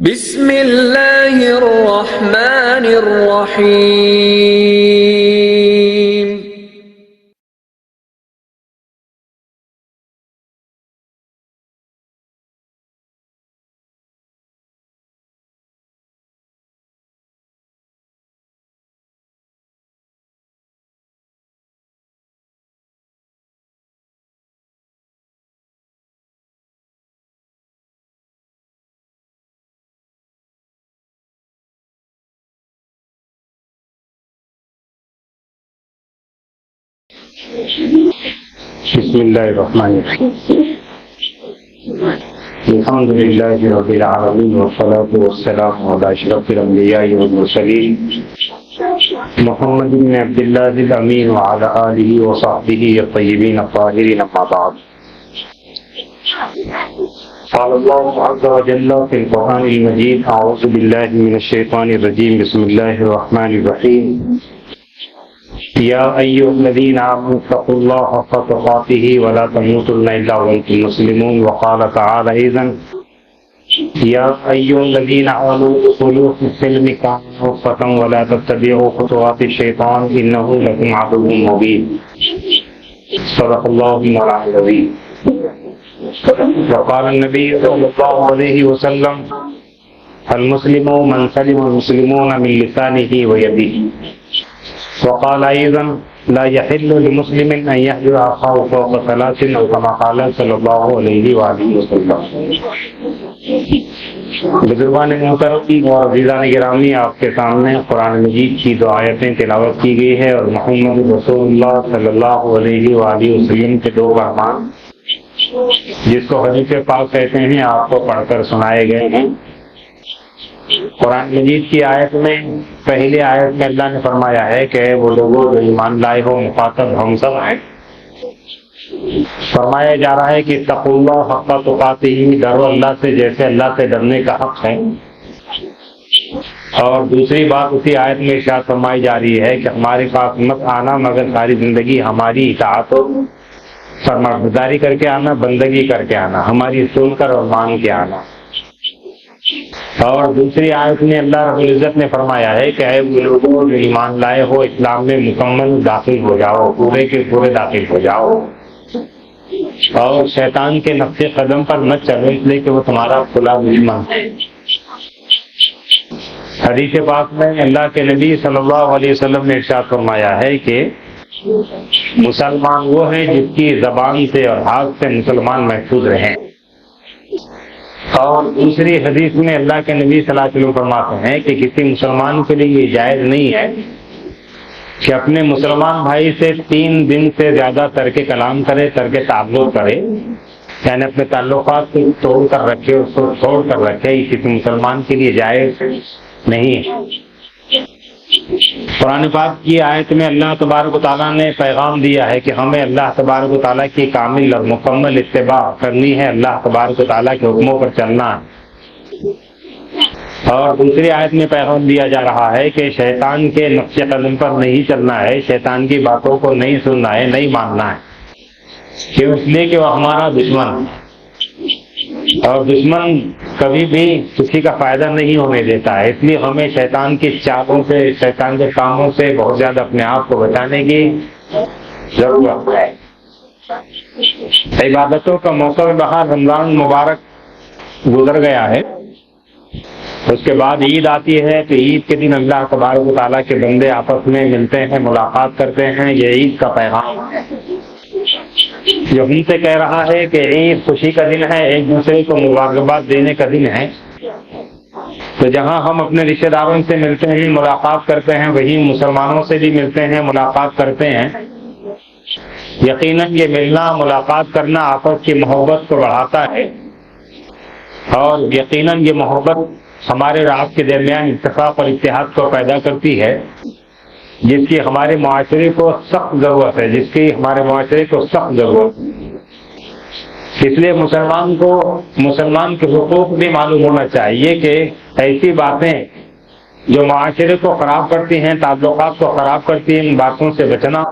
بسم اللہ الرحمن الرحیم۔ بسم اللہ الرحمن الرحیم۔ الحمد للہ رب العالمین والصلاة والسلام علی اشرف الانبیاء والمرسلین محمد بن عبد اللہ الامین وعلی آلہ وصحبہ الطیبین الطاہرین، اما بعد۔ قال اللہ عز وجل فی القرآن المجید: اعوذ باللہ من الشیطان الرجیم، بسم اللہ الرحمن الرحیم۔ یا ایھا الذین آمنوا اتقوا اللہ حق تقاته ولا تموتن الا وانتم مسلمون۔ وقال تعالی ايضا: یا ایھا الذین آمنوا ادخلوا فی السلم کافۃ ولا تتبعوا خطوات الشیطان انہ لکم عدو مبین۔ صدق اللہ مولانا العظیم۔ وقال النبی صلی اللہ علیہ وسلم: المسلم من سلم المسلمون من لسانه ویده۔ وقال ايضا: لا يحل لمسلم ان يهجر اخاه فوق ثلاث، او كما قال صلی اللہ علیہ وآلہ وسلم۔ بزرگان محترم اور عزیزان گرامی، آپ کے سامنے قرآن مجید کی دو آیتیں تلاوت کی گئی ہے اور محمد رسول اللہ صلی اللہ علیہ وآلہ وسلم کے دو فرمان، جس کو حدیث پاک کہتے ہیں، آپ کو پڑھ کر سنائے گئے ہیں۔ قرآن مجید کی آیت میں، پہلی آیت میں اللہ نے فرمایا ہے کہ وہ لوگوں جو ایمان لائے ہو، مخاطب ہم سب ہیں۔ فرمایا جا رہا ہے کہ اتقوا اللہ حق تقاتہ، ڈرو اللہ سے جیسے اللہ سے ڈرنے کا حق ہے۔ اور دوسری بات اسی آیت میں ارشاد فرمائی جا رہی ہے کہ ہمارے پاس مت آنا مگر ساری زندگی ہماری اطاعت و فرمانبرداری کر کے آنا، بندگی کر کے آنا، ہماری سن کر اور مان کے آنا۔ اور دوسری آیت میں اللہ رب العزت نے فرمایا ہے کہ اے وہ لوگوں جو ایمان لائے ہو، اسلام میں مکمل داخل ہو جاؤ، پورے کے پورے داخل ہو جاؤ، اور شیطان کے نقش قدم پر مت چلو، اس لیے کہ وہ تمہارا کھلا دشمن ہے۔ حدیث پاک میں اللہ کے نبی صلی اللہ علیہ وسلم نے ارشاد فرمایا ہے کہ مسلمان وہ ہیں جس کی زبان سے اور ہاتھ سے مسلمان محفوظ رہیں۔ اور دوسری حدیث میں اللہ کے نبی صلی اللہ علیہ وسلم فرماتے ہیں کہ کسی مسلمان کے لیے یہ جائز نہیں ہے کہ اپنے مسلمان بھائی سے 3 دن سے زیادہ ترک کلام کرے، ترک تعلق کرے، یعنی اپنے تعلقات کو توڑ کر رکھے، اس کو چھوڑ کر رکھے، یہ کسی مسلمان کے لیے جائز نہیں ہے۔ قرآن پاک کی آیت میں اللہ تبارک و تعالیٰ نے پیغام دیا ہے کہ ہمیں اللہ تبارک و تعالیٰ کی کامل اور مکمل اتباع کرنی ہے، اللہ تبارک و تعالیٰ کے حکموں پر چلنا ہے۔ اور دوسری آیت میں پیغام دیا جا رہا ہے کہ شیطان کے نقش قدم پر نہیں چلنا ہے، شیطان کی باتوں کو نہیں سننا ہے، نہیں ماننا ہے، کہ اس لیے کہ وہ ہمارا دشمن ہے، اور دشمن کبھی بھی کسی کا فائدہ نہیں ہونے دیتا ہے۔ اس لیے ہمیں شیطان کی چالوں سے، شیطان کے کاموں سے بہت زیادہ اپنے آپ کو بچانے کی ضرورت ہے۔ عبادتوں کا موسم بہار رمضان مبارک گزر گیا ہے، اس کے بعد عید آتی ہے، تو عید کے دن اللہ تبارک و تعالیٰ کے بندے آپس میں ملتے ہیں، ملاقات کرتے ہیں۔ یہ عید کا پیغام ہے جو ہم سے کہہ رہا ہے کہ عید خوشی کا دن ہے، ایک دوسرے کو مبارکباد دینے کا دن ہے۔ تو جہاں ہم اپنے رشتہ داروں سے ملتے ہیں، ملاقات کرتے ہیں، وہیں مسلمانوں سے بھی ملتے ہیں، ملاقات کرتے ہیں۔ یقیناً یہ ملنا، ملاقات کرنا آپس کی محبت کو بڑھاتا ہے، اور یقیناً یہ محبت ہمارے اور آپ کے درمیان اتفاق اور اتحاد کو پیدا کرتی ہے، جس کی ہمارے معاشرے کو سخت ضرورت ہے، اس لیے مسلمان کے حقوق بھی معلوم ہونا چاہیے کہ ایسی باتیں جو معاشرے کو خراب کرتی ہیں، تعلقات کو خراب کرتی ہیں، ان باتوں سے بچنا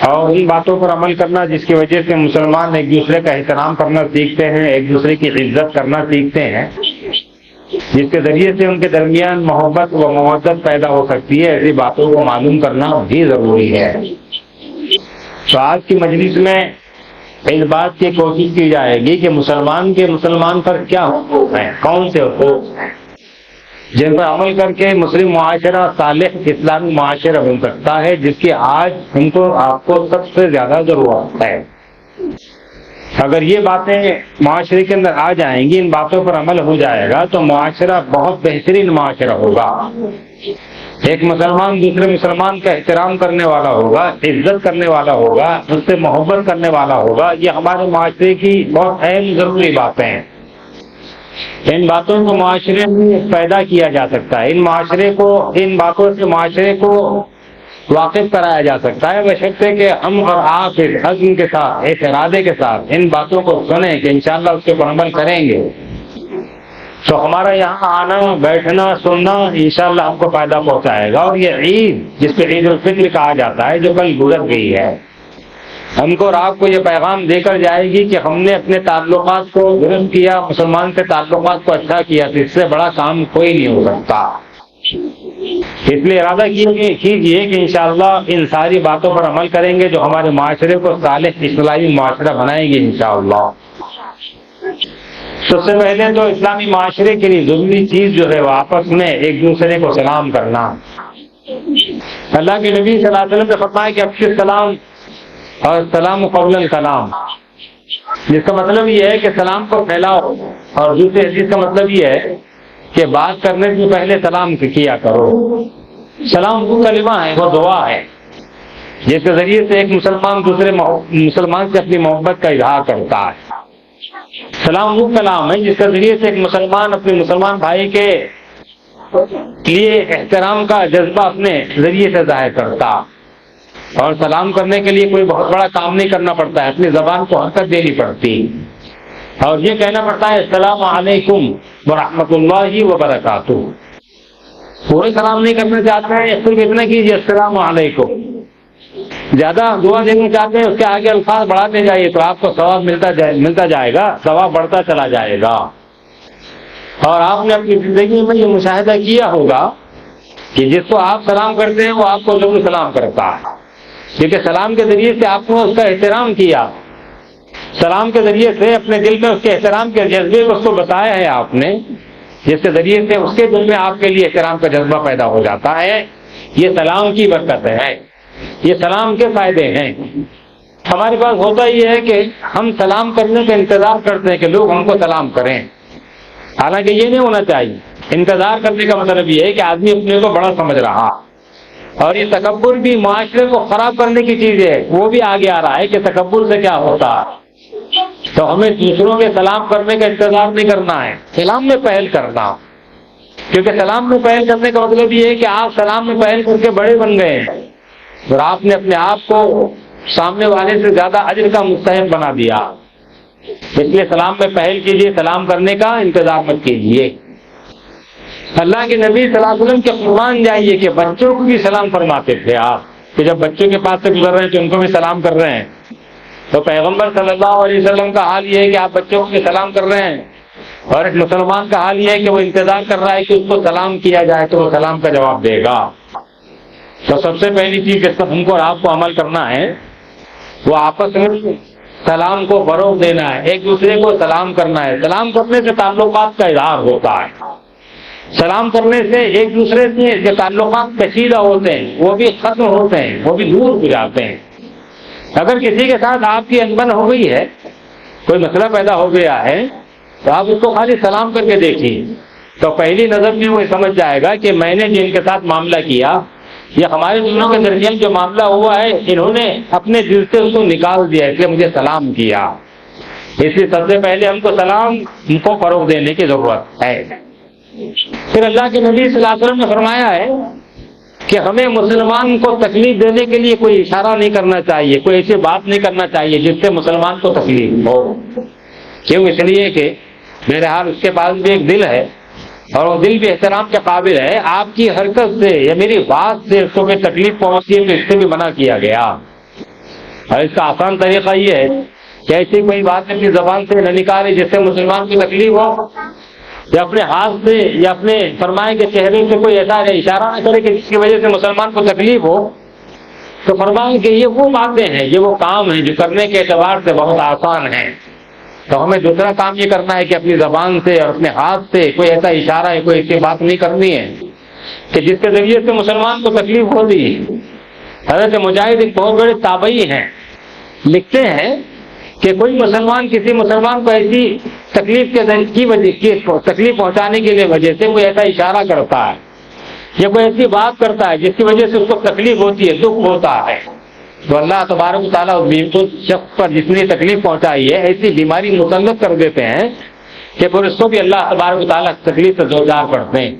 اور ان باتوں پر عمل کرنا جس کی وجہ سے مسلمان ایک دوسرے کا احترام کرنا سیکھتے ہیں، ایک دوسرے کی عزت کرنا سیکھتے ہیں، جس کے ذریعے سے ان کے درمیان محبت و مودت پیدا ہو سکتی ہے، ایسی باتوں کو معلوم کرنا بھی ضروری ہے۔ تو آج کی مجلس میں اس بات کی کوشش کی جائے گی کہ مسلمان پر کیا حقوق ہیں، کون سے حقوق ہیں جن پر عمل کر کے مسلم معاشرہ صالح اسلامی معاشرہ بن سکتا ہے، جس کی آج ہم کو آپ کو سب سے زیادہ ضرورت ہے۔ اگر یہ باتیں معاشرے کے اندر آ جائیں گی، ان باتوں پر عمل ہو جائے گا، تو معاشرہ بہت بہترین معاشرہ ہوگا۔ ایک مسلمان دوسرے مسلمان کا احترام کرنے والا ہوگا، عزت کرنے والا ہوگا، اس سے محبت کرنے والا ہوگا۔ یہ ہمارے معاشرے کی بہت اہم ضروری باتیں ہیں۔ ان باتوں کو معاشرے میں پیدا کیا جا سکتا ہے، ان باتوں سے معاشرے کو واقف کرایا جا سکتا ہے، بشرطے کہ ہم اور آپ اس عزم کے ساتھ، اس ارادے کے ساتھ ان باتوں کو سنیں کہ انشاءاللہ اس کے اوپر عمل کریں گے، تو ہمارا یہاں آنا، بیٹھنا، سننا انشاءاللہ ہم کو فائدہ پہنچائے گا۔ اور یہ عید جس پہ عید الفطر کہا جاتا ہے، جو کل گزر گئی ہے، ہم کو اور آپ کو یہ پیغام دے کر جائے گی کہ ہم نے اپنے تعلقات کو درست کیا، مسلمان کے تعلقات کو اچھا کیا، تو اس سے بڑا کام کوئی نہیں ہو سکتا۔ اس لیے ارادہ کیجیے کہ انشاءاللہ ان ساری باتوں پر عمل کریں گے جو ہمارے معاشرے کو صالح اسلامی معاشرہ بنائیں گے انشاءاللہ۔ سب سے پہلے تو اسلامی معاشرے کے لیے ضروری چیز جو ہے وہ آپس میں ایک دوسرے کو سلام کرنا۔ اللہ کے نبی صلی اللہ علیہ وسلم نے فرمایا کہ افشوا السلام اور سلام قبل الکلام، جس کا مطلب یہ ہے کہ سلام کو پھیلاؤ، اور دوسری حدیث کا مطلب یہ ہے کہ بات کرنے سے پہلے سلام کیا کرو۔ سلام وہ کلمہ ہے، وہ دعا ہے جس کے ذریعے سے ایک مسلمان دوسرے مسلمان سے اپنی محبت کا اظہار کرتا ہے۔ سلام وہ کلام ہے جس کے ذریعے سے ایک مسلمان اپنے مسلمان بھائی کے لیے احترام کا جذبہ اپنے ذریعے سے ظاہر کرتا، اور سلام کرنے کے لیے کوئی بہت بڑا کام نہیں کرنا پڑتا ہے، اپنی زبان کو حرکت دینی پڑتی، اور یہ کہنا پڑتا ہے السلام علیکم ورحمۃ اللہ وبرکاتہ۔ پورے سلام نہیں کرنا چاہتے ہیں، صرف اتنا کیجیے السلام علیکم۔ زیادہ دعا دینا چاہتے ہیں، اس کے آگے الفاظ بڑھاتے جائیے تو آپ کو ثواب ملتا جائے گا، ثواب بڑھتا چلا جائے گا۔ اور آپ نے اپنی زندگی میں یہ مشاہدہ کیا ہوگا کہ جس کو آپ سلام کرتے ہیں وہ آپ کو ضرور سلام کرتا ہے، کیونکہ سلام کے ذریعے سے آپ نے اس کا احترام کیا، سلام کے ذریعے سے اپنے دل میں اس کے احترام کے جذبے کو اس کو بتایا ہے آپ نے، جس کے ذریعے سے اس کے دل میں آپ کے لیے احترام کا جذبہ پیدا ہو جاتا ہے۔ یہ سلام کی برکت ہے، یہ سلام کے فائدے ہیں۔ ہمارے پاس ہوتا یہ ہے کہ ہم سلام کرنے کا انتظار کرتے ہیں کہ لوگ ہم کو سلام کریں، حالانکہ یہ نہیں ہونا چاہیے۔ انتظار کرنے کا مطلب یہ ہے کہ آدمی اپنے کو بڑا سمجھ رہا، اور یہ تکبر بھی معاشرے کو خراب کرنے کی چیز ہے، وہ بھی آگے آ رہا ہے کہ تکبر سے کیا ہوتا ہے۔ تو ہمیں دوسروں کے سلام کرنے کا انتظار نہیں کرنا ہے، سلام میں پہل کرنا، کیونکہ سلام میں پہل کرنے کا مطلب یہ ہے کہ آپ سلام میں پہل کر کے بڑے بن گئے ہیں، اور آپ نے اپنے آپ کو سامنے والے سے زیادہ اجر کا مستحق بنا دیا۔ اس لیے سلام میں پہل کیجیے، سلام کرنے کا انتظار مت کیجیے۔ اللہ کے نبی صلی اللہ علیہ وسلم کے قرآن جائیے کہ بچوں کو بھی سلام فرماتے تھے آپ، کہ جب بچوں کے پاس سے گزر رہے ہیں تو ان کو بھی سلام کر رہے ہیں۔ تو پیغمبر صلی اللہ علیہ وسلم کا حال یہ ہے کہ آپ بچوں کو بھی سلام کر رہے ہیں، اور ایک مسلمان کا حال یہ ہے کہ وہ انتظار کر رہا ہے کہ اس کو سلام کیا جائے تو وہ سلام کا جواب دے گا۔ تو سب سے پہلی چیز جس پر ہم کو اور آپ کو عمل کرنا ہے وہ آپس میں سلام کو فروغ دینا ہے، ایک دوسرے کو سلام کرنا ہے۔ سلام کرنے سے تعلقات کا اظہار ہوتا ہے، سلام کرنے سے ایک دوسرے سے جو تعلقات کشیدہ ہوتے ہیں وہ بھی ختم ہوتے ہیں، وہ بھی دور ہو جاتے ہیں۔ اگر کسی کے ساتھ آپ کی انبن ہو گئی ہے، کوئی مسئلہ پیدا ہو گیا ہے، تو آپ اس کو خالی سلام کر کے دیکھیے، تو پہلی نظر میں وہ سمجھ جائے گا کہ میں نے جن کے ساتھ معاملہ کیا، یہ ہمارے دونوں کے درمیان جو معاملہ ہوا ہے، انہوں نے اپنے دل سے اس کو نکال دیا، اس لیے مجھے سلام کیا۔ اس لیے سب سے پہلے ہم کو سلام کو فروغ دینے کی ضرورت ہے۔ پھر اللہ کے نبی صلی اللہ علیہ وسلم نے فرمایا ہے کہ ہمیں مسلمان کو تکلیف دینے کے لیے کوئی اشارہ نہیں کرنا چاہیے، کوئی ایسی بات نہیں کرنا چاہیے جس سے مسلمان کو تکلیف ہو۔ کیوں؟ اس لیے کہ میرے حال اس کے پاس بھی ایک دل ہے، اور وہ دل بھی احترام کے قابل ہے۔ آپ کی حرکت سے یا میری بات سے اس کو کوئی تکلیف پہنچی ہے تو اس سے بھی منع کیا گیا۔ اور اس کا آسان طریقہ یہ ہے کہ ایسی کوئی بات اپنی زبان سے نہ نکالے جس سے مسلمان کی تکلیف ہو، یا اپنے ہاتھ سے یا اپنے فرمائے کے چہرے سے کوئی ایسا اشارہ نہ کرے کہ جس کی وجہ سے مسلمان کو تکلیف ہو، تو فرمائے کہ یہ وہ باتیں ہیں، یہ وہ کام ہیں جو کرنے کے اعتبار سے بہت آسان ہیں۔ تو ہمیں دوسرا کام یہ کرنا ہے کہ اپنی زبان سے اور اپنے ہاتھ سے کوئی ایسا اشارہ ہے، کوئی ایسی بات نہیں کرنی ہے کہ جس کے ذریعے سے مسلمان کو تکلیف ہوتی۔ حضرت مجاہد ایک بہت بڑے تابعی ہیں، لکھتے ہیں کہ کوئی مسلمان کسی مسلمان کو ایسی تکلیف کی وجہ تکلیف پہنچانے کے لیے وجہ سے کوئی ایسا اشارہ کرتا ہے یا کوئی ایسی بات کرتا ہے جس کی وجہ سے اس کو تکلیف ہوتی ہے، دکھ ہوتا ہے، تو اللہ تبارک و تعالیٰ اس شخص پر جس نے تکلیف پہنچائی ہے ایسی بیماری مسلط کر دیتے ہیں کہ پھر اس کو بھی اللہ تبارک و تعالیٰ تکلیف سے دوچار کرتے ہیں۔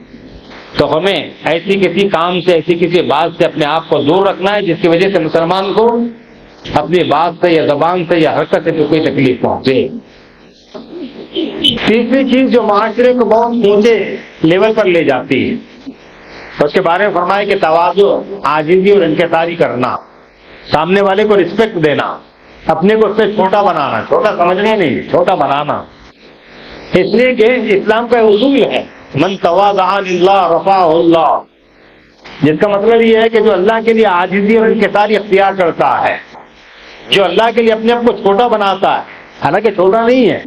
تو ہمیں ایسی کسی کام سے، ایسی کسی بات سے اپنے آپ کو دور رکھنا ہے جس کی وجہ سے مسلمان کو اپنی بات سے یا زبان سے یا حرکت سے کوئی تکلیف پہنچے۔ تیسری چیز جو معاشرے کو بہت اونچے لیول پر لے جاتی ہے، اس کے بارے میں فرمائے کہ تواضع، عاجزی اور انکساری کرنا، سامنے والے کو رسپیکٹ دینا، اپنے کو اس سے چھوٹا بنانا، چھوٹا سمجھنا نہیں، چھوٹا بنانا، اس لیے کہ اسلام کا اصول ہے من تواضع للہ رفعہ اللہ، جس کا مطلب یہ ہے کہ جو اللہ کے لیے عاجزی اور انکساری اختیار کرتا ہے، جو اللہ کے لیے اپنے آپ کو چھوٹا بناتا ہے، حالانکہ چھوٹا نہیں ہے،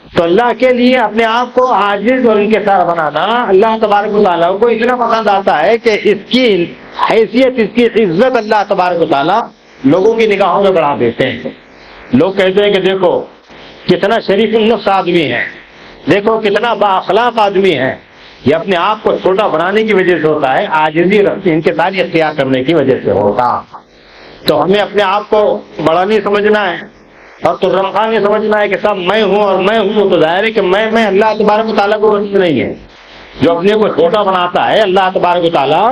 تو اللہ کے لیے اپنے آپ کو عاجز اور انکسار بنانا اللہ تبارک و تعالیٰ کو اتنا پسند آتا ہے کہ اس کی حیثیت، اس کی عزت اللہ تبارک و تعالیٰ لوگوں کی نگاہوں میں بڑھا دیتے ہیں۔ لوگ کہتے ہیں کہ دیکھو کتنا شریف النفس آدمی ہے، دیکھو کتنا با اخلاق آدمی ہے، یہ اپنے آپ کو چھوٹا بنانے کی وجہ سے ہوتا ہے، عاجزی انکساری اختیار کرنے کی وجہ سے ہوتا۔ تو ہمیں اپنے آپ کو بڑا نہیں سمجھنا ہے اور تو رمخان نہیں سمجھنا ہے کہ سب میں ہوں اور میں ہوں، تو ظاہر ہے کہ میں اللہ تبارک و تعالیٰ کو رسید نہیں ہے۔ جو اپنے کو چھوٹا بناتا ہے اللہ تبارک و تعالیٰ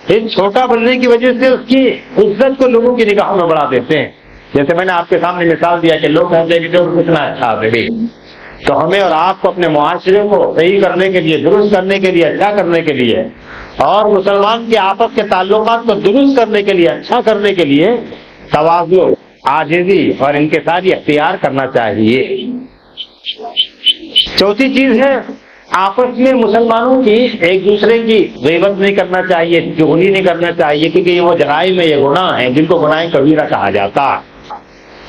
اس چھوٹا بننے کی وجہ سے اس کی عزت کو لوگوں کی نگاہوں میں بڑھا دیتے ہیں۔ جیسے میں نے آپ کے سامنے مثال دیا کہ لوگ کہتے ہیں کہ جو کتنا اچھا آدمی، تو ہمیں اور آپ کو اپنے معاشرے کو صحیح کرنے کے لیے، درست کرنے کے لیے، اچھا کرنے کے لیے اور مسلمان کے آپس کے تعلقات کو درست کرنے کے لیے، اچھا کرنے کے لیے تواضع، عاجزی اور انکساری اختیار کرنا چاہیے۔ چوتھی چیز ہے آپس میں مسلمانوں کی ایک دوسرے کی غیبت نہیں کرنا چاہیے، چغلی نہیں کرنا چاہیے، کیونکہ یہ وہ جرائم ہے، یہ گناہ ہیں جن کو گناہ کبیرہ کہا جاتا ہے۔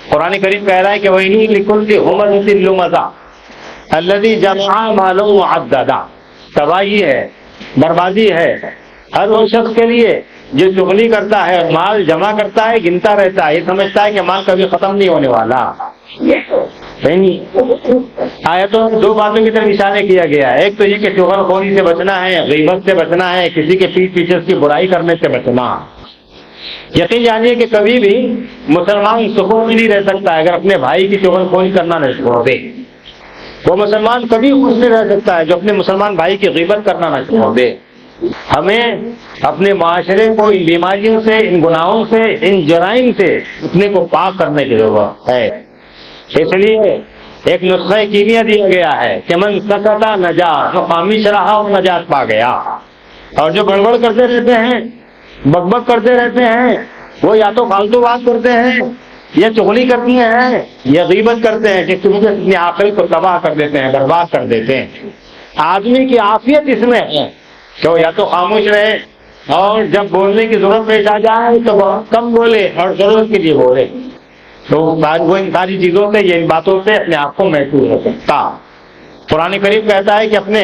قرآن کریم کہہ رہا ہے کہ وَإِنِّي لِكُلِّ هُمَزَةٍ لُمَزَةٍ الَّذِي جَمَعَ مَالًا وَعَدَّدَ، تباہی ہے، بربادی ہے ہر وہ شخص کے لیے جو چغلی کرتا ہے، مال جمع کرتا ہے، گنتا رہتا ہے، یہ سمجھتا ہے کہ مال کبھی ختم نہیں ہونے والا۔ آیتوں میں دو باتوں کی طرف اشارہ کیا گیا ہے، ایک تو یہ کہ چغل خوری سے بچنا ہے، غیبت سے بچنا ہے، کسی کے پیٹھ پیچھے اس کی برائی کرنے سے بچنا۔ یقین جانیے کہ کبھی بھی مسلمان سکون میں نہیں رہ سکتا ہے اگر اپنے بھائی کی چغل خوری کرنا نہ چھوڑ دے۔ وہ مسلمان کبھی خوش نہیں رہ سکتا ہے جو اپنے مسلمان بھائی کی غیبت کرنا نہ چھوڑ دے۔ ہمیں اپنے معاشرے کو ان بیماریوں سے، ان گناہوں سے، ان جرائم سے اپنے کو پاک کرنے کی ضرورت ہے۔ اس لیے ایک نسخہ کیمیا دیا گیا ہے کہ من سکتا نجا، جو خاموش رہا وہ نجات پا گیا، اور جو گڑبڑ کرتے رہتے ہیں، بک کرتے رہتے ہیں، وہ یا تو فالتو بات کرتے ہیں یا چغلی کرتی ہیں یا غیبت کرتے ہیں، جس کی وجہ سے اپنی آخرت کو تباہ کر دیتے ہیں، برباد کر دیتے ہیں۔ آدمی کی عافیت اس میں ہے کہ وہ یا تو خاموش رہے اور جب بولنے کی ضرورت پیش آ جائے تو بہت کم بولے اور ضرورت کے لیے بولے، تو وہ ان ساری چیزوں سے، ان باتوں سے اپنے آپ کو محفوظ ہو سکتا۔ قرآن کریم کہتا ہے کہ اپنے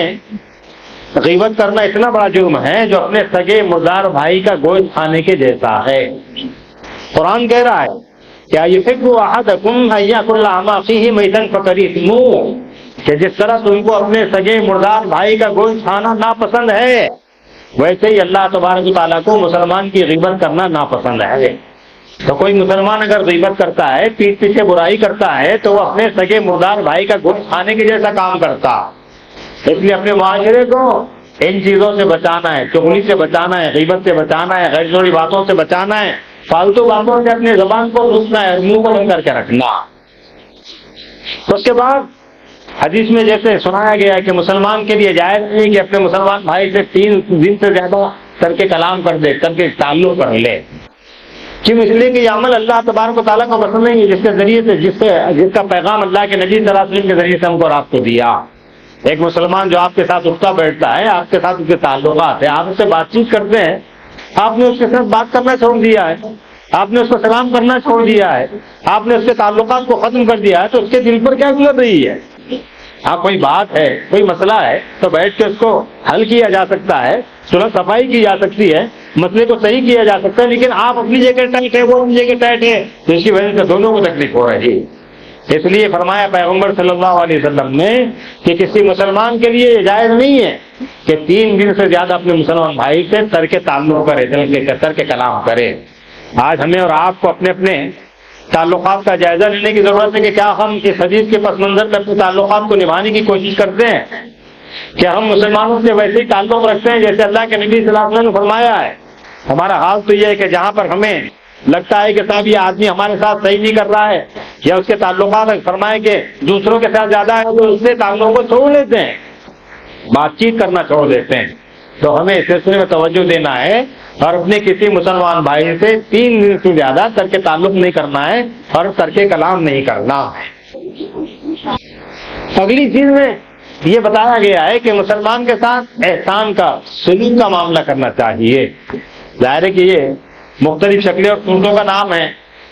غیبت کرنا اتنا بڑا جرم ہے جو اپنے سگے مردار بھائی کا گوشت کھانے کے جیسا ہے۔ قرآن کہہ رہا ہے کیا یحب احدکم ان یاکل لحم اخیہ میتا فکرہتموہ، کہ جس طرح تم کو اپنے سگے مردار بھائی کا گوشت کھانا ناپسند ہے، ویسے ہی اللہ تبارک و تعالیٰ کو مسلمان کی غیبت کرنا ناپسند ہے۔ تو کوئی مسلمان اگر غیبت کرتا ہے، پیٹھ پیچھے برائی کرتا ہے، تو وہ اپنے سگے مردار بھائی کا گوشت کھانے کے جیسا کام کرتا۔ اس لیے اپنے معاشرے کو ان چیزوں سے بچانا ہے، چغلی سے بچانا ہے، غیبت سے بچانا ہے، غیر ضروری باتوں سے بچانا ہے، فالتو باتوں سے اپنے زبان کو روکنا ہے، منہ کو بند کر کے رکھنا۔ اس کے بعد حدیث میں جیسے سنایا گیا کہ مسلمان کے لیے جائز نہیں کہ اپنے مسلمان بھائی سے 3 دن سے زیادہ کر کے کلام کر دے، کر کے تعلق کر لے۔ کیوں؟ اس لیے کہ یہ عمل اللہ تبارک و تعالیٰ کو پسند نہیں ہے، جس کے ذریعے سے جس کا پیغام اللہ کے نبی صلی اللہ علیہ وسلم کے ذریعے سے ہم کو رات کو دیا۔ ایک مسلمان جو آپ کے ساتھ اٹھتا بیٹھتا ہے، آپ کے ساتھ اس کے تعلقات ہیں، آپ اس سے بات چیت کرتے ہیں، آپ نے اس کے ساتھ بات کرنا چھوڑ دیا ہے، آپ نے اس کو سلام کرنا چھوڑ دیا ہے، آپ نے اس کے تعلقات کو ختم کر دیا ہے، تو اس کے دل پر کیا گزر رہی ہے؟ ہاں کوئی بات ہے، کوئی مسئلہ ہے تو بیٹھ کے اس کو حل کیا جا سکتا ہے، صلح صفائی کی جا سکتی ہے، مسئلے کو صحیح کیا جا سکتا ہے، لیکن آپ اپنی جگہ ٹائٹ ہے، وہ اپنی جگہ ٹائٹ ہے، جس کی وجہ سے دونوں کو تکلیف ہو رہی ہے۔ اس لیے فرمایا پیغمبر صلی اللہ علیہ وسلم نے کہ کسی مسلمان کے لیے یہ جائز نہیں ہے کہ 3 دن سے زیادہ اپنے مسلمان بھائی سے ترک تعلق کرے، ترک کلام کرے۔ آج ہمیں اور آپ کو اپنے اپنے تعلقات کا جائزہ لینے کی ضرورت ہے کہ کیا ہم اس حدیث کے پس منظر میں اپنے تعلقات کو نبھانے کی کوشش کرتے ہیں؟ کیا ہم مسلمانوں سے ویسے ہی تعلق رکھتے ہیں جیسے اللہ کے نبی صلی اللہ علیہ وسلم نے فرمایا ہے؟ ہمارا حال تو یہ ہے کہ جہاں پر ہمیں لگتا ہے کہ صاحب یہ آدمی ہمارے ساتھ صحیح نہیں کر رہا ہے یا اس کے تعلقات فرمائے کہ دوسروں کے ساتھ زیادہ ہے، تو اس سے تعلق کو چھوڑ لیتے ہیں، بات چیت کرنا چھوڑ دیتے ہیں۔ تو ہمیں اس سلسلے میں توجہ دینا ہے اور اپنے کسی مسلمان بھائی سے 3 دن سے زیادہ ترک تعلق نہیں کرنا ہے اور ترک کلام نہیں کرنا ہے۔ اگلی چیز میں یہ بتایا گیا ہے کہ مسلمان کے ساتھ احسان کا، سلوک کا معاملہ کرنا چاہیے۔ ظاہر ہے کہ یہ مختلف شکلیں اور صورتوں کا نام ہے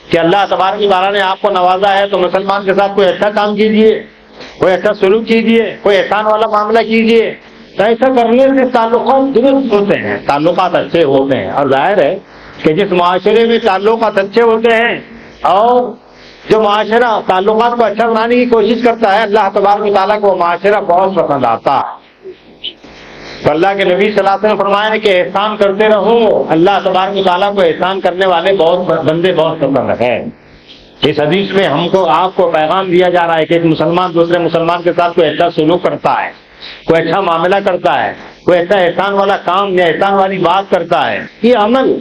کہ اللہ تبارک و تعالیٰ نے آپ کو نوازا ہے تو مسلمان کے ساتھ کوئی اچھا کام کیجیے، کوئی اچھا سلوک کیجیے، کوئی احسان والا معاملہ کیجیے۔ تو ایسا کرنے سے تعلقات درست ہوتے ہیں، تعلقات اچھے ہوتے ہیں، اور ظاہر ہے کہ جس معاشرے میں تعلقات اچھے ہوتے ہیں اور جو معاشرہ تعلقات کو اچھا بنانے کی کوشش کرتا ہے، اللہ تبارک و تعالیٰ کو وہ معاشرہ بہت پسند آتا ہے۔ تو اللہ کے نبی صلی اللہ علیہ وسلم نے فرمایا کہ احسان کرتے رہو، اللہ تبارک و تعالیٰ کو احسان کرنے والے بندے بہت پسند ہیں۔ اس حدیث میں ہم کو آپ کو پیغام دیا جا رہا ہے کہ ایک مسلمان دوسرے مسلمان کے ساتھ کوئی اچھا سلوک کرتا ہے، کوئی اچھا معاملہ کرتا ہے، کوئی اچھا احسان والا کام یا احسان والی بات کرتا ہے، یہ عمل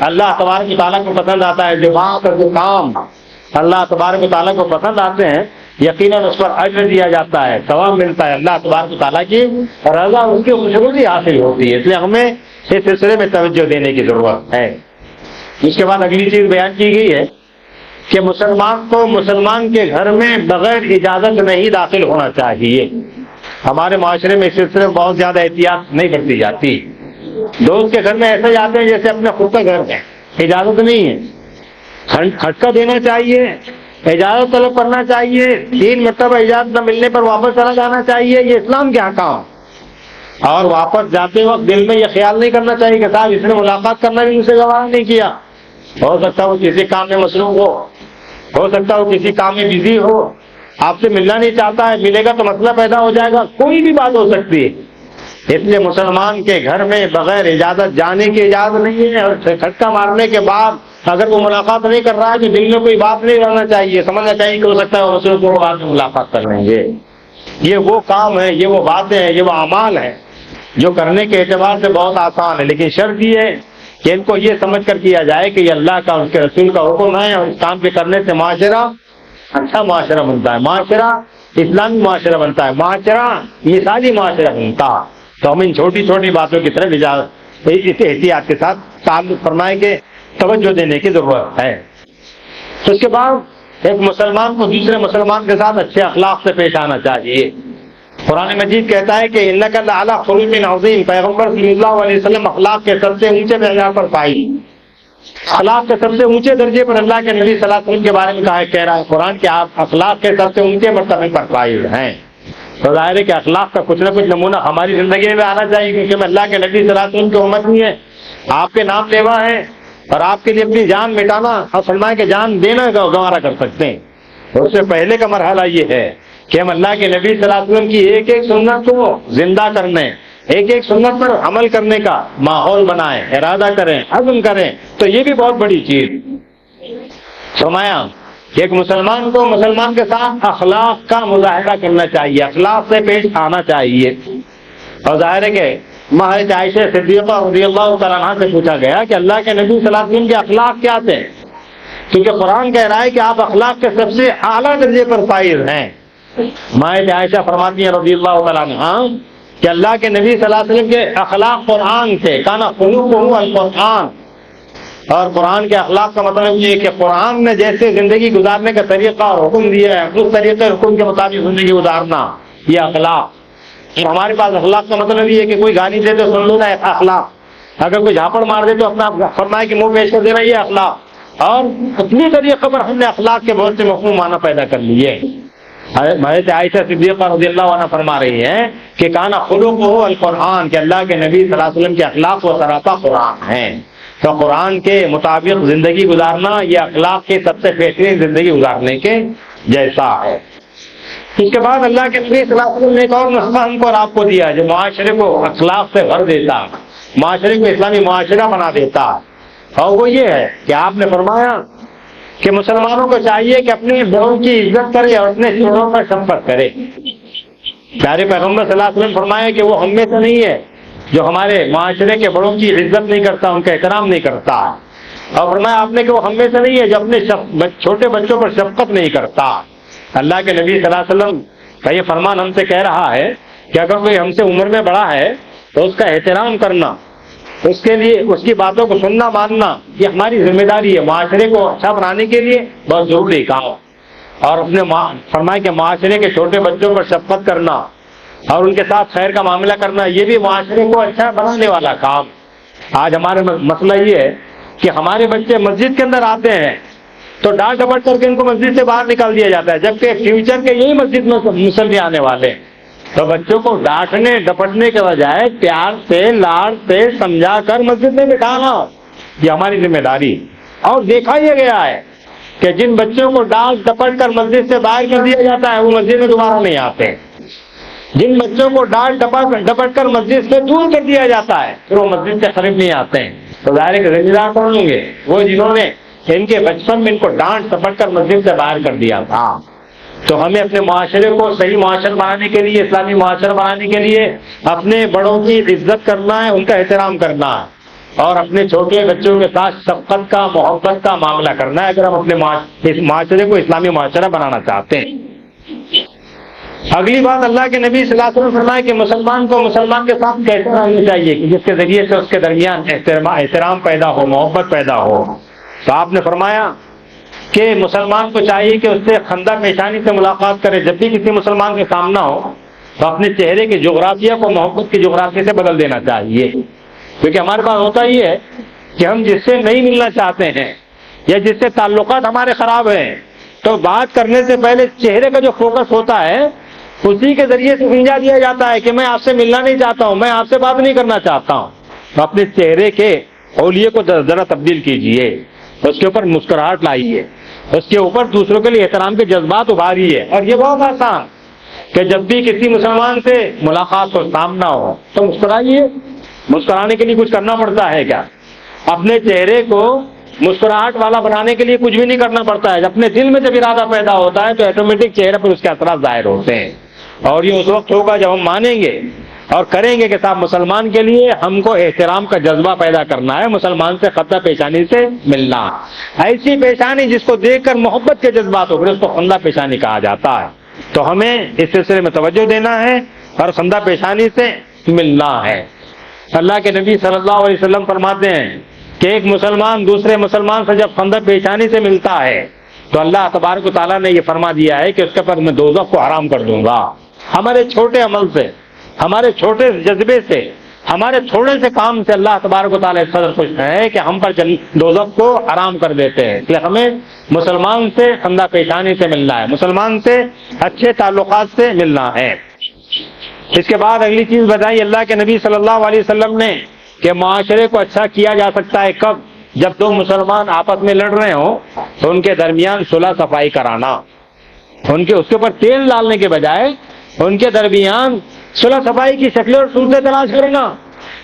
اللہ تبارک و تعالیٰ کو پسند آتا ہے۔ جو بات اور جو کام اللہ تبارک و تعالیٰ کو پسند آتے ہیں، یقیناً اس پر اجر دیا جاتا ہے، ثواب ملتا ہے، اللہ تبارک و تعالیٰ کی رضا، اس کی خوشنودی حاصل ہوتی ہے۔ اس لیے ہمیں اس سلسلے میں توجہ دینے کی ضرورت ہے۔ اس کے بعد اگلی چیز بیان کی گئی ہے کہ مسلمان کو مسلمان کے گھر میں بغیر اجازت نہیں داخل ہونا چاہیے۔ ہمارے معاشرے میں اس سلسلے میں بہت زیادہ احتیاط نہیں برتی جاتی۔ دوست کے گھر میں ایسے جاتے ہیں جیسے اپنے خود کا گھر ہے، اجازت نہیں ہے، کھٹکا دینا چاہیے، اجازت طلب کرنا چاہیے، 3 مرتبہ اجازت نہ ملنے پر واپس چلا جانا چاہیے، یہ اسلام کے احکام۔ اور واپس جاتے وقت دل میں یہ خیال نہیں کرنا چاہیے کہ صاحب اس نے ملاقات کرنا بھی مجھ سے گوارا نہیں کیا، ہو سکتا ہے وہ کسی کام میں مصروف ہو سکتا ہے وہ کسی کام میں بزی ہو، آپ سے ملنا نہیں چاہتا ہے، ملے گا تو مسئلہ پیدا ہو جائے گا، کوئی بھی بات ہو سکتی ہے۔ اس لیے مسلمان کے گھر میں بغیر اجازت جانے کی اجازت نہیں ہے، اور کھٹکا مارنے کے بعد اگر وہ ملاقات نہیں کر رہا ہے تو دل میں کوئی بات نہیں رہنا چاہیے، سمجھنا چاہیے کہ ہو سکتا ہے وہ مصروف کو بعد میں ملاقات کر لیں گے۔ یہ وہ کام ہے، یہ وہ باتیں ہیں، یہ وہ اعمال ہیں جو کرنے کے اعتبار سے بہت آسان ہے، لیکن شرط یہ ہے کہ ان کو یہ سمجھ کر کیا جائے کہ یہ اللہ کا، اس کے رسول کا حکم ہے، اور اس کام کے کرنے سے معاشرہ اچھا معاشرہ بنتا ہے، معاشرہ اسلامی معاشرہ بنتا ہے، معاشرہ مثالی معاشرہ بنتا ہے۔ تو ہم ان چھوٹی چھوٹی باتوں کی طرف احتیاط کے ساتھ تعلق فرمائیں کہ توجہ دینے کی ضرورت ہے۔ تو اس کے بعد ایک مسلمان کو دوسرے مسلمان کے ساتھ اچھے اخلاق سے پیش آنا چاہیے۔ قرآن مجید کہتا ہے کہ انک لعلی خلق عظیم، پیغمبر صلی اللہ علیہ وسلم اخلاق کے سب سے اونچے معیار پر پائی، اخلاق کے سب سے اونچے درجے پر اللہ کے نبی صلی اللہ علیہ وسلم کے بارے میں کہہ رہا ہے قرآن کہ آپ اخلاق کے سب سے اونچے مرتبے پر فائز ہیں۔ تو ظاہر ہے کہ اخلاق کا کچھ نہ کچھ نمونہ ہماری زندگی میں آنا چاہیے، کیونکہ ہم اللہ کے نبی صلی اللہ علیہ وسلم کی امت نہیں ہے، آپ کے نام لیوا ہیں، اور آپ کے لیے اپنی جان مٹانا اور فرمائے کہ جان دینا گوارا کر سکتے ہیں۔ اس سے پہلے کا مرحلہ یہ ہے کہ ہم اللہ کے نبی صلی اللہ علیہ وسلم کی ایک ایک سنت کو زندہ کرنے، ایک ایک سنت پر عمل کرنے کا ماحول بنائیں، ارادہ کریں، عزم کریں، تو یہ بھی بہت بڑی چیز۔ فرمایا کہ ایک مسلمان کو مسلمان کے ساتھ اخلاق کا مظاہرہ کرنا چاہیے، اخلاق سے پیش آنا چاہیے۔ اور ظاہر ہے کہ مہر عائشہ صدیقہ رضی اللہ تعالیٰ عنہ سے پوچھا گیا کہ اللہ کے نبی صلی اللہ علیہ وسلم کے اخلاق کیا تھے، کیونکہ قرآن کہہ رہا ہے کہ آپ اخلاق کے سب سے اعلیٰ درجے پر فائز ہیں۔ مہر عائشہ فرماتی ہیں رضی اللہ تعالیٰ عنہ کہ اللہ کے نبی صلی اللہ علیہ وسلم کے اخلاق قرآن تھے، کانا خلقہ القرآن، اور قرآن کے اخلاق کا مطلب یہ ہے کہ قرآن نے جیسے زندگی گزارنے کا طریقہ اور حکم دیا ہے، اس طریقے حکم کے مطابق زندگی گزارنا، یہ اخلاق۔ ہمارے پاس اخلاق کا مطلب یہ ہے کہ کوئی گالی دے تو سن لو نا، اخلاق، اگر کوئی جھاپڑ مار دے تو اپنا فرمائے کہ منہ پیش کر دینا، یہ اخلاق۔ اور اتنی ذریعے خبر ہم نے اخلاق کے بہت سے مفہوم معنی پیدا کر لیے۔ حضرت عائشہ صدیقہ رضی اللہ عنہ فرما رہی ہیں کہ کانا خلقہ القرآن، کہ اللہ کے نبی صلی اللہ علیہ وسلم کے اخلاق و سراپا قرآن ہیں، تو قرآن کے مطابق زندگی گزارنا یہ اخلاق کے سب سے بہترین زندگی گزارنے کے جیسا ہے۔ اس کے بعد اللہ کے نبی صلی اللہ علیہ وسلم نے ایک اور نسخہ ہم کو اور آپ کو دیا جو معاشرے کو اخلاق سے بھر دیتا، معاشرے کو اسلامی معاشرہ بنا دیتا، اور وہ یہ ہے کہ آپ نے فرمایا کہ مسلمانوں کو چاہیے کہ اپنے بڑوں کی عزت کرے اور اپنے چھوٹوں پر شفقت کرے۔ پیارے پیغمبر صلی اللہ علیہ وسلم فرمایا کہ وہ ہم میں سے نہیں ہے جو ہمارے معاشرے کے بڑوں کی عزت نہیں کرتا، ان کا احترام نہیں کرتا، اور فرمایا آپ نے کہ وہ ہم میں سے نہیں ہے جو اپنے چھوٹے بچوں پر شفقت نہیں کرتا۔ اللہ کے نبی صلی اللہ علیہ وسلم کا یہ فرمان ہم سے کہہ رہا ہے کہ اگر کوئی ہم سے عمر میں بڑا ہے تو اس کا احترام کرنا، اس کے لیے اس کی باتوں کو سننا ماننا، یہ ہماری ذمہ داری ہے، معاشرے کو اچھا بنانے کے لیے بہت ضروری کام۔ اور اپنے فرمائے کہ معاشرے کے چھوٹے بچوں پر شفقت کرنا اور ان کے ساتھ خیر کا معاملہ کرنا، یہ بھی معاشرے کو اچھا بنانے والا کام۔ آج ہمارے مسئلہ یہ ہے کہ ہمارے بچے مسجد کے اندر آتے ہیں تو ڈانٹ ڈپٹ کر کے ان کو مسجد سے باہر نکال دیا جاتا ہے، جبکہ فیوچر کے یہی مسجد میں مسلمان آنے والے ہیں۔ تو بچوں کو ڈانٹنے ڈپٹنے کے بجائے پیار سے لاڑ سے سمجھا کر مسجد میں بٹھانا، یہ ہماری ذمہ داری۔ اور دیکھا یہ گیا ہے کہ جن بچوں کو ڈانٹ ڈپٹ کر مسجد سے باہر کر دیا جاتا ہے وہ مسجد میں دوبارہ نہیں آتے، جن بچوں کو ڈانٹ ڈپٹ کر مسجد سے دور کر دیا جاتا ہے پھر وہ مسجد سے قریب نہیں آتے ہیں۔ تو ظاہر ہے کہ ذمہ دار کون ہوں گے؟ وہ جنہوں نے ان کے بچپن میں ان کو ڈانٹ ڈپٹ کر مسجد سے باہر کر دیا تھا۔ تو ہمیں اپنے معاشرے کو صحیح معاشرہ بنانے کے لیے، اسلامی معاشرہ بنانے کے لیے اپنے بڑوں کی عزت کرنا ہے، ان کا احترام کرنا ہے، اور اپنے چھوٹے بچوں کے ساتھ شفقت کا، محبت کا معاملہ کرنا ہے اگر ہم اپنے اس معاشرے کو اسلامی معاشرہ بنانا چاہتے ہیں۔ اگلی بات اللہ کے نبی صلی اللہ علیہ وسلم فرمائے کہ مسلمان کو مسلمان کے ساتھ کیسے رہنا چاہیے کہ جس کے ذریعے سے اس کے درمیان احترام پیدا ہو، محبت پیدا ہو۔ تو آپ نے فرمایا کہ مسلمان کو چاہیے کہ اس سے خندہ پیشانی سے ملاقات کرے، جب بھی کسی مسلمان کے سامنا ہو تو اپنے چہرے کے جغرافیہ کو محبت کے جغرافیے سے بدل دینا چاہیے، کیونکہ ہمارے پاس ہوتا ہی ہے کہ ہم جس سے نہیں ملنا چاہتے ہیں یا جس سے تعلقات ہمارے خراب ہیں تو بات کرنے سے پہلے چہرے کا جو فوکس ہوتا ہے اسی کے ذریعے سے سمجھا دیا جاتا ہے کہ میں آپ سے ملنا نہیں چاہتا ہوں، میں آپ سے بات نہیں کرنا چاہتا ہوں۔ تو اپنے چہرے کے حولیے کو ذرا تبدیل کیجئے، اس کے اوپر مسکراہٹ لائیے، اس کے اوپر دوسروں کے لیے احترام کے جذبات ابھاریے۔ اور یہ بہت آسان کہ جب بھی کسی مسلمان سے ملاقات ہو، سامنا ہو تو مسکرائیے۔ مسکرانے کے لیے کچھ کرنا پڑتا ہے کیا؟ اپنے چہرے کو مسکراہٹ والا بنانے کے لیے کچھ بھی نہیں کرنا پڑتا ہے، اپنے دل میں جب ارادہ پیدا ہوتا ہے تو آٹومیٹک چہرے پر اس کے اثرات ظاہر ہوتے ہیں، اور یہ اس وقت ہوگا جب ہم مانیں گے اور کریں گے کہ صاحب مسلمان کے لیے ہم کو احترام کا جذبہ پیدا کرنا ہے، مسلمان سے خطہ پیشانی سے ملنا، ایسی پیشانی جس کو دیکھ کر محبت کے جذبات ہو، پھر اس کو خندہ پیشانی کہا جاتا ہے۔ تو ہمیں اس سلسلے میں توجہ دینا ہے اور خندہ پیشانی سے ملنا ہے۔ اللہ کے نبی صلی اللہ علیہ وسلم فرماتے ہیں کہ ایک مسلمان دوسرے مسلمان سے جب خندہ پیشانی سے ملتا ہے تو اللہ تبارک و تعالیٰ نے یہ فرما دیا ہے کہ اس کے پر میں دوزخ کو حرام کر دوں گا۔ ہمارے چھوٹے عمل سے، ہمارے چھوٹے جذبے سے، ہمارے تھوڑے سے کام سے اللہ تبارک و تعالیٰ اس قدر خوش ہے کہ ہم پر دوزخ کو حرام کر دیتے ہیں۔ اس لیے ہمیں مسلمان سے خندہ پیشانی سے ملنا ہے، مسلمان سے اچھے تعلقات سے ملنا ہے۔ اس کے بعد اگلی چیز بتائی اللہ کے نبی صلی اللہ علیہ وسلم نے کہ معاشرے کو اچھا کیا جا سکتا ہے کب؟ جب دو مسلمان آپس میں لڑ رہے ہوں تو ان کے درمیان صلح صفائی کرانا، اس کے اوپر تیل ڈالنے کے بجائے ان کے درمیان صلح صفائی کی شکلیں اور صورتیں تلاش کرنا۔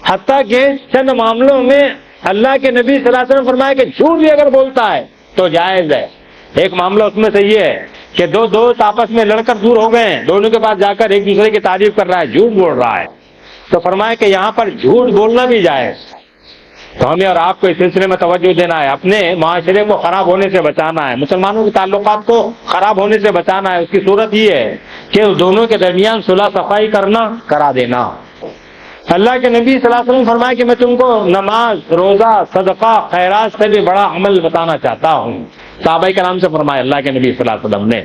حتیٰ کہ چند معاملوں میں اللہ کے نبی صلی اللہ علیہ وسلم فرمایا کہ جھوٹ بھی اگر بولتا ہے تو جائز ہے۔ ایک معاملہ اس میں سے یہ ہے کہ دو دوست آپس میں لڑ کر دور ہو گئے ہیں، دونوں کے پاس جا کر ایک دوسرے کی تعریف کر رہا ہے، جھوٹ بول رہا ہے، تو فرمایا کہ یہاں پر جھوٹ بولنا بھی جائز۔ تو ہمیں اور آپ کو اس سلسلے میں توجہ دینا ہے، اپنے معاشرے کو خراب ہونے سے بچانا ہے، مسلمانوں کے تعلقات کو خراب ہونے سے بچانا ہے۔ اس کی صورت یہ ہے کہ اس دونوں کے درمیان صلح صفائی کرا دینا۔ اللہ کے نبی صلی اللہ علیہ وسلم فرمایا کہ میں تم کو نماز، روزہ، صدقہ، خیرات سے بھی بڑا عمل بتانا چاہتا ہوں۔ صحابہ کرام سے فرمایا اللہ کے نبی صلی اللہ علیہ وسلم نے۔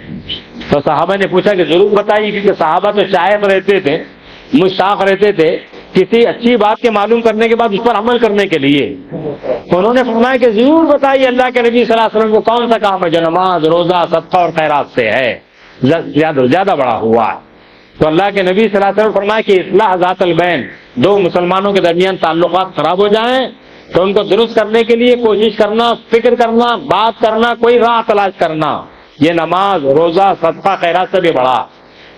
تو صحابہ نے پوچھا کہ ضرور بتائیے، کیونکہ صحابہ تو شاہد رہتے تھے مشتاق رہتے تھے کسی اچھی بات کے معلوم کرنے کے بعد اس پر عمل کرنے کے لیے. انہوں نے فرمایا کہ ضرور بتائیے اللہ کے نبی صلی اللہ علیہ وسلم کو کون سا کام ہے جو نماز، روزہ، صدقہ اور خیرات سے ہے زیادہ بڑا ہوا ہے. تو اللہ کے نبی صلی اللہ علیہ وسلم فرمایا کہ اصلاح ذات البین، دو مسلمانوں کے درمیان تعلقات خراب ہو جائیں تو ان کو درست کرنے کے لیے کوشش کرنا، فکر کرنا، بات کرنا، کوئی راہ تلاش کرنا، یہ نماز، روزہ، صدقہ، خیرات سے بھی بڑا.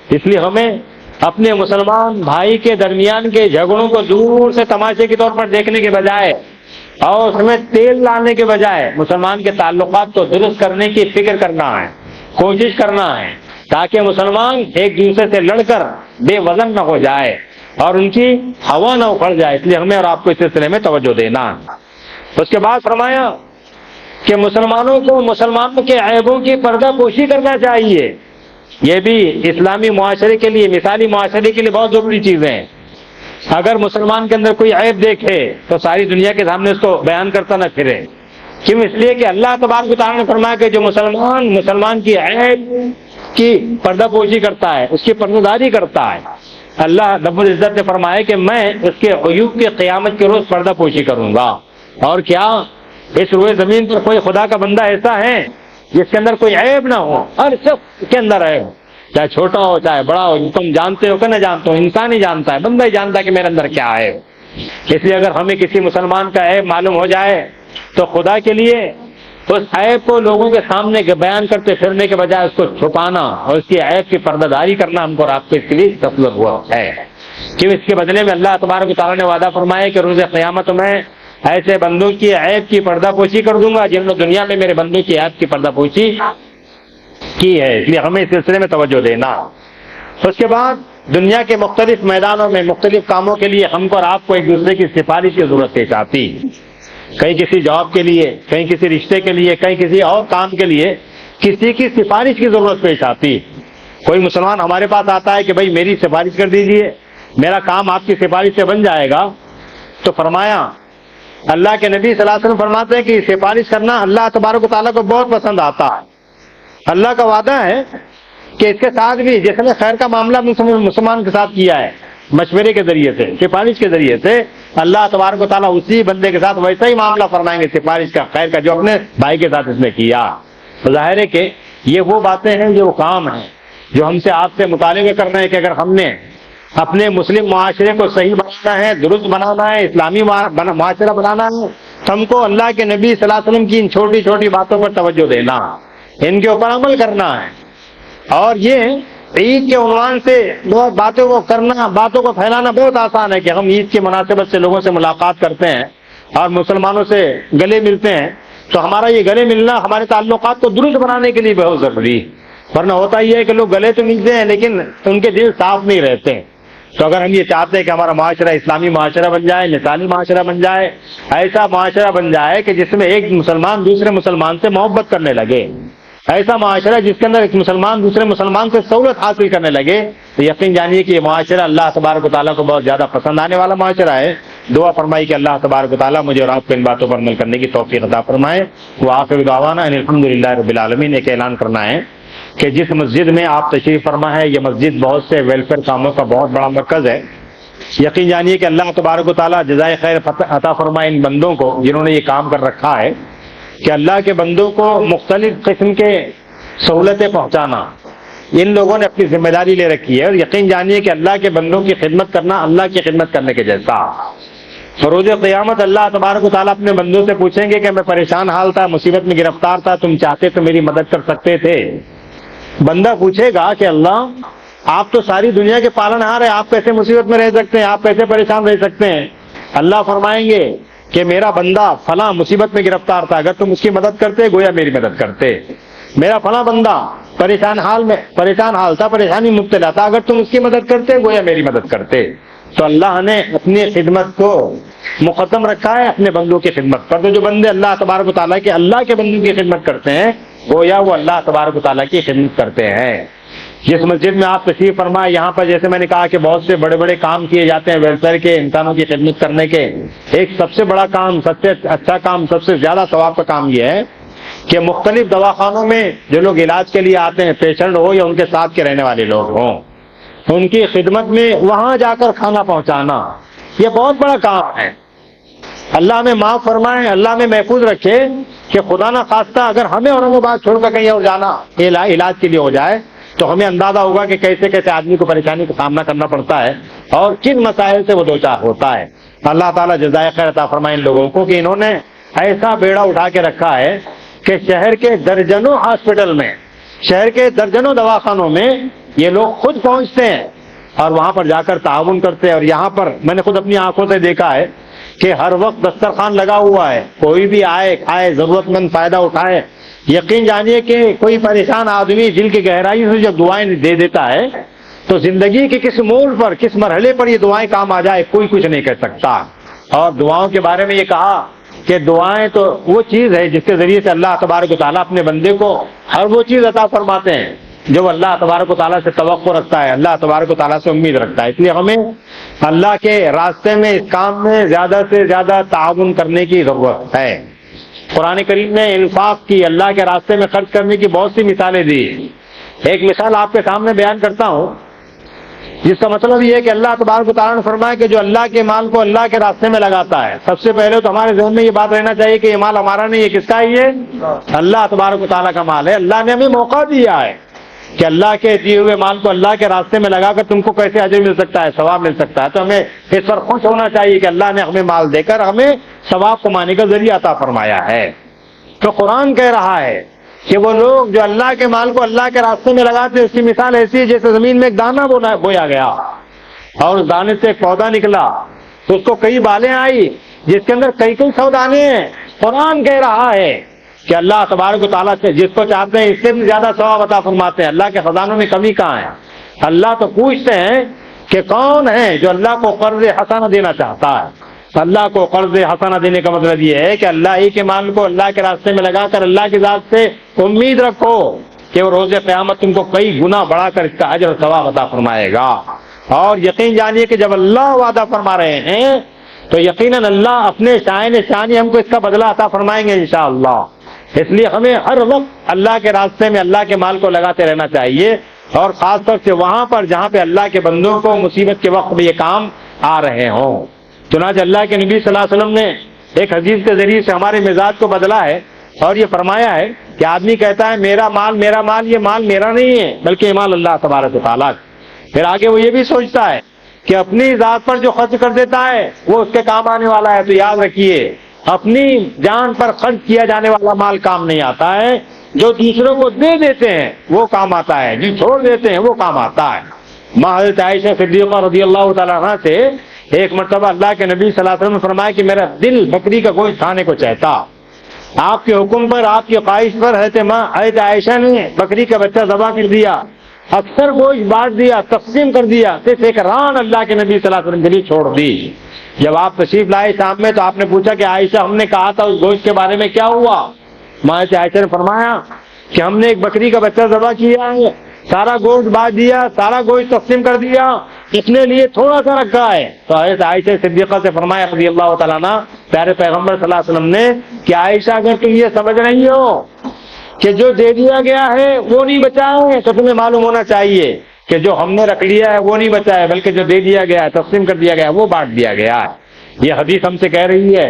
اس لیے ہمیں اپنے مسلمان بھائی کے درمیان کے جھگڑوں کو دور سے تماشے کے طور پر دیکھنے کے بجائے اور اس میں تیل لانے کے بجائے مسلمان کے تعلقات کو درست کرنے کی فکر کرنا ہے، کوشش کرنا ہے، تاکہ مسلمان ایک دوسرے سے لڑ کر بے وزن نہ ہو جائے اور ان کی ہوا نہ اکھڑ جائے. اس لیے ہمیں اور آپ کو اس سلسلے میں توجہ دینا. اس کے بعد فرمایا کہ مسلمانوں کو مسلمانوں کے عیبوں کی پردہ پوشی کرنا چاہیے. یہ بھی اسلامی معاشرے کے لیے، مثالی معاشرے کے لیے بہت ضروری چیزیں ہیں. اگر مسلمان کے اندر کوئی عیب دیکھے تو ساری دنیا کے سامنے اس کو بیان کرتا نہ پھرے. کیوں؟ اس لیے کہ اللہ تبارک و تعالیٰ نے فرمایا کہ جو مسلمان کی عیب کی پردہ پوشی کرتا ہے، اس کی پردہ داری کرتا ہے، اللہ رب العزت نے فرمایا کہ میں اس کے عیوب کے قیامت کے روز پردہ پوشی کروں گا. اور کیا اس روئے زمین پر کوئی خدا کا بندہ ایسا ہے جس کے اندر کوئی عیب نہ ہو؟ ہر شخص کے اندر عیب، چاہے چھوٹا ہو چاہے بڑا ہو، تم جانتے ہو کہ نہ جانتے ہو، انسان ہی جانتا ہے، بندہ ہی جانتا ہے کہ میرے اندر کیا ہے. اس لیے اگر ہمیں کسی مسلمان کا عیب معلوم ہو جائے تو خدا کے لیے اس عیب کو لوگوں کے سامنے بیان کرتے پھرنے کے بجائے اس کو چھپانا اور اس کی عیب کی پردہ داری کرنا ہم کو اور آپ کو اس کے لیے تسلط ہوا ہے. کہ اس کے بدلے میں اللہ تبارک و تعالیٰ نے وعدہ فرمایا کہ روز قیامت میں ایسے بندوں کی عیب کی پردہ پوشی کر دوں گا جنہوں نے دنیا میں میرے بندوں کی عیب کی پردہ پوشی کی ہے. اس لیے ہمیں اس سلسلے میں توجہ دینا. اس کے بعد دنیا کے مختلف میدانوں میں مختلف کاموں کے لیے ہم کو اور آپ کو ایک دوسرے کی سفارش کی ضرورت پیش آتی. کہیں کسی جاب کے لیے، کہیں کسی رشتے کے لیے، کہیں کسی اور کام کے لیے کسی کی سفارش کی ضرورت پیش آتی. کوئی مسلمان ہمارے پاس آتا ہے کہ بھائی میری سفارش کر دیجئے، میرا کام آپ کی سفارش سے بن جائے گا. تو فرمایا اللہ کے نبی صلی اللہ علیہ وسلم فرماتے ہیں کہ سفارش کرنا اللہ تبارک و تعالیٰ کو بہت پسند آتا ہے. اللہ کا وعدہ ہے کہ اس کے ساتھ بھی جس نے خیر کا معاملہ مسلمان کے ساتھ کیا ہے مشورے کے ذریعے سے، سفارش کے ذریعے سے، اللہ تبارک و تعالیٰ اسی بندے کے ساتھ ویسا ہی معاملہ فرمائیں گے سفارش کا، خیر کا، جو اپنے بھائی کے ساتھ اس نے کیا. ظاہر ہے کہ یہ وہ باتیں ہیں، یہ وہ کام ہیں جو ہم سے آپ سے مطالبے کرنا ہے کہ اگر ہم نے اپنے مسلم معاشرے کو صحیح بنانا ہے، درست بنانا ہے، اسلامی معاشرہ بنانا ہے، تو ہم کو اللہ کے نبی صلی اللہ علیہ وسلم کی ان چھوٹی چھوٹی باتوں پر توجہ دینا، ان کے اوپر عمل کرنا ہے. اور یہ عید کے عنوان سے بہت باتوں کو کرنا، باتوں کو پھیلانا بہت آسان ہے کہ ہم عید کی مناسبت سے لوگوں سے ملاقات کرتے ہیں اور مسلمانوں سے گلے ملتے ہیں. تو ہمارا یہ گلے ملنا ہمارے تعلقات کو درست بنانے کے لیے بہت ضروری ہے. ورنہ ہوتا یہ ہے کہ لوگ گلے تو ملتے ہیں لیکن ان کے دل صاف نہیں رہتے ہیں. تو اگر ہم یہ چاہتے ہیں کہ ہمارا معاشرہ اسلامی معاشرہ بن جائے، مثالی معاشرہ بن جائے، ایسا معاشرہ بن جائے کہ جس میں ایک مسلمان دوسرے مسلمان سے محبت کرنے لگے، ایسا معاشرہ جس کے اندر ایک مسلمان دوسرے مسلمان سے سہولت حاصل کرنے لگے، تو یقین جانیے کہ یہ معاشرہ اللہ تبارک و تعالیٰ کو بہت زیادہ پسند آنے والا معاشرہ ہے. دعا فرمائی کہ اللہ تبارک و تعالیٰ مجھے اور آپ کو ان باتوں پر عمل کرنے کی توفیق عطا فرمائے. وآخر دعوانا ان الحمدللہ رب العالمین. ایک اعلان کرنا ہے کہ جس مسجد میں آپ تشریف فرما ہے، یہ مسجد بہت سے ویلفیئر کاموں کا بہت بڑا مرکز ہے. یقین جانیے کہ اللہ تبارک و تعالیٰ جزائے خیر عطا فرمائے ان بندوں کو جنہوں نے یہ کام کر رکھا ہے کہ اللہ کے بندوں کو مختلف قسم کے سہولتیں پہنچانا. ان لوگوں نے اپنی ذمہ داری لے رکھی ہے اور یقین جانیے کہ اللہ کے بندوں کی خدمت کرنا اللہ کی خدمت کرنے کے جیسا. روز قیامت اللہ تبارک و تعالیٰ اپنے بندوں سے پوچھیں گے کہ میں پریشان حال تھا، مصیبت میں گرفتار تھا، تم چاہتے تو میری مدد کر سکتے تھے. بندہ پوچھے گا کہ اللہ آپ تو ساری دنیا کے پالن ہار ہیں، آپ کیسے مصیبت میں رہ سکتے ہیں، آپ کیسے پریشان رہ سکتے ہیں؟ اللہ فرمائیں گے کہ میرا بندہ فلاں مصیبت میں گرفتار تھا، اگر تم اس کی مدد کرتے گویا میری مدد کرتے. میرا فلاں بندہ پریشان حال تھا، پریشانی مبتلا تھا، اگر تم اس کی مدد کرتے گویا میری مدد کرتے. تو اللہ نے اپنی خدمت کو مقدم رکھا ہے اپنے بندوں کی خدمت پر. تو جو بندے اللہ تبارک و تعالیٰ کے اللہ کے بندوں کی خدمت کرتے ہیں گویا وہ اللہ تبارک و تعالیٰ کی خدمت کرتے ہیں. جس مسجد میں آپ تشریف فرمائے، یہاں پر جیسے میں نے کہا کہ بہت سے بڑے بڑے کام کیے جاتے ہیں ویلفیئر کے، انسانوں کی خدمت کرنے کے. ایک سب سے بڑا کام، سب سے اچھا کام، سب سے زیادہ ثواب کا کام یہ ہے کہ مختلف دواخانوں میں جو لوگ علاج کے لیے آتے ہیں، پیشنٹ ہو یا ان کے ساتھ کے رہنے والے لوگ ہوں، ان کی خدمت میں وہاں جا کر کھانا پہنچانا، یہ بہت بڑا کام ہے۔ اللہ ہمیں معاف فرمائے، اللہ ہمیں محفوظ رکھے کہ خدا نہ خواستہ اگر ہمیں اورنگ آباد چھوڑ کر کہیں اور جانا علاج کے لیے ہو جائے تو ہمیں اندازہ ہوگا کہ کیسے کیسے آدمی کو پریشانی کا سامنا کرنا پڑتا ہے اور کن مسائل سے وہ دوچار ہوتا ہے۔ اللہ تعالیٰ جزائے خیر عطا فرمائے ان لوگوں کو کہ انہوں نے ایسا بیڑا اٹھا کے رکھا ہے کہ شہر کے درجنوں ہاسپٹل میں، شہر کے درجنوں دواخانوں میں یہ لوگ خود پہنچتے ہیں اور وہاں پر جا کر تعاون کرتے ہیں۔ اور یہاں پر میں نے خود اپنی آنکھوں سے دیکھا ہے کہ ہر وقت دسترخوان لگا ہوا ہے، کوئی بھی آئے کھائے، ضرورت مند فائدہ اٹھائے۔ یقین جانیے کہ کوئی پریشان آدمی دل کی گہرائی سے جب دعائیں دے دیتا ہے تو زندگی کے کس موڑ پر، کس مرحلے پر یہ دعائیں کام آ جائے کوئی کچھ نہیں کہہ سکتا۔ اور دعاؤں کے بارے میں یہ کہا کہ دعائیں تو وہ چیز ہے جس کے ذریعے سے اللہ تبارک و تعالیٰ اپنے بندے کو ہر وہ چیز عطا فرماتے ہیں جو اللہ تبارک و تعالیٰ سے توقع رکھتا ہے، اللہ تبارک و تعالیٰ سے امید رکھتا ہے۔ اس لیے ہمیں اللہ کے راستے میں اس کام میں زیادہ سے زیادہ تعاون کرنے کی ضرورت ہے۔ قرآن کریم نے انفاق کی، اللہ کے راستے میں خرچ کرنے کی بہت سی مثالیں دی۔ ایک مثال آپ کے سامنے بیان کرتا ہوں جس کا مطلب یہ ہے کہ اللہ تبارک و تعالیٰ نے فرمایا کہ جو اللہ کے مال کو اللہ کے راستے میں لگاتا ہے، سب سے پہلے تو ہمارے ذہن میں یہ بات رہنا چاہیے کہ یہ مال ہمارا نہیں ہے، کس کا ہے؟ یہ اللہ تبارک و تعالیٰ کا مال ہے۔ اللہ نے ہمیں موقع دیا ہے کہ اللہ کے دیے ہوئے مال کو اللہ کے راستے میں لگا کر تم کو کیسے اجر مل سکتا ہے، ثواب مل سکتا ہے۔ تو ہمیں اس پر خوش ہونا چاہیے کہ اللہ نے ہمیں مال دے کر ہمیں ثواب کمانے کا ذریعہ عطا فرمایا ہے۔ تو قرآن کہہ رہا ہے کہ وہ لوگ جو اللہ کے مال کو اللہ کے راستے میں لگاتے ہیں، اس کی مثال ایسی ہے جیسے زمین میں ایک دانہ بویا گیا اور اس دانے سے ایک پودا نکلا تو اس کو کئی بالیں آئی جس کے اندر کئی سو دانے ہیں۔ قرآن کہہ رہا ہے کہ اللہ تبارک و تعالیٰ سے جس کو چاہتے ہیں اس سے بھی زیادہ ثواب عطا فرماتے ہیں۔ اللہ کے خزانوں میں کمی کہاں ہے؟ اللہ تو پوچھتے ہیں کہ کون ہے جو اللہ کو قرض حسنہ دینا چاہتا ہے۔ اللہ کو قرض حسنہ دینے کا مطلب یہ ہے کہ اللہ ہی کے مال کو اللہ کے راستے میں لگا کر اللہ کی ذات سے امید رکھو کہ وہ روز قیامت تم کو کئی گنا بڑھا کر اس کا اجر و ثواب عطا فرمائے گا۔ اور یقین جانیے کہ جب اللہ وعدہ فرما رہے ہیں تو یقیناً اللہ اپنے شان ہم کو اس کا بدلہ عطا فرمائیں گے انشاءاللہ۔ اس لیے ہمیں ہر وقت اللہ کے راستے میں اللہ کے مال کو لگاتے رہنا چاہیے، اور خاص طور سے وہاں پر جہاں پہ اللہ کے بندوں کو مصیبت کے وقت میں یہ کام آ رہے ہوں۔ چنانچہ اللہ کے نبی صلی اللہ علیہ وسلم نے ایک حدیث کے ذریعے سے ہمارے مزاج کو بدلا ہے اور یہ فرمایا ہے کہ آدمی کہتا ہے میرا مال، یہ مال میرا نہیں ہے بلکہ یہ مال اللہ تبارک و تعالیٰ کا۔ پھر آگے وہ یہ بھی سوچتا ہے کہ اپنی ذات پر جو خرچ کر دیتا ہے وہ اس کے کام آنے والا ہے۔ تو یاد رکھیے اپنی جان پر خرچ کیا جانے والا مال کام نہیں آتا ہے، جو دوسروں کو دے دیتے ہیں وہ کام آتا ہے، جو چھوڑ دیتے ہیں وہ کام آتا ہے۔ ماں حضرت عائشہ صدیقہ رضی اللہ تعالیٰ عنہ سے ایک مرتبہ اللہ کے نبی صلی اللہ علیہ وسلم نے فرمایا کہ میرا دل بکری کا گوشت کھانے کو چاہتا۔ آپ کے حکم پر، آپ کی خواہش پر حضرت عائشہ نے بکری کا بچہ ذبح کر دیا، اکثر گوشت بانٹ دیا، تقسیم کر دیا، صرف ایک ران اللہ کے نبی صلی اللہ علیہ وسلم کے لیے چھوڑ دی۔ جب آپ تشریف لائے شام میں تو آپ نے پوچھا کہ عائشہ ہم نے کہا تھا اس گوشت کے بارے میں کیا ہوا؟ ماں عائشہ نے فرمایا کہ ہم نے ایک بکری کا بچہ ذبح کیا ہے، سارا گوشت بانٹ دیا، سارا گوشت تقسیم کر دیا، اپنے لیے تھوڑا سا رکھا ہے۔ تو حضرت عائشہ صدیقہ سے فرمایا رضی اللہ تعالیٰ عنہ پیارے پیغمبر صلی اللہ علیہ وسلم نے کہ عائشہ اگر تم یہ سمجھ رہی ہو کہ جو دے دیا گیا ہے وہ نہیں بچا ہے تو تمہیں معلوم ہونا چاہیے کہ جو ہم نے رکھ لیا ہے وہ نہیں بچا ہے بلکہ جو دے دیا گیا ہے، تقسیم کر دیا گیا ہے، وہ بانٹ دیا گیا ہے۔ یہ حدیث ہم سے کہہ رہی ہے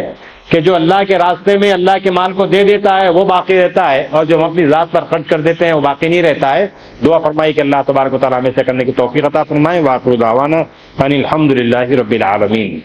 کہ جو اللہ کے راستے میں اللہ کے مال کو دے دیتا ہے وہ باقی رہتا ہے، اور جو ہم اپنی ذات پر خرچ کر دیتے ہیں وہ باقی نہیں رہتا ہے۔ دعا فرمائی کہ اللہ تبارک و تعالیٰ ہمیں سے کرنے کی توفیق عطا فرمائے۔ وآخر دعوانا ان الحمد للہ رب العالمین۔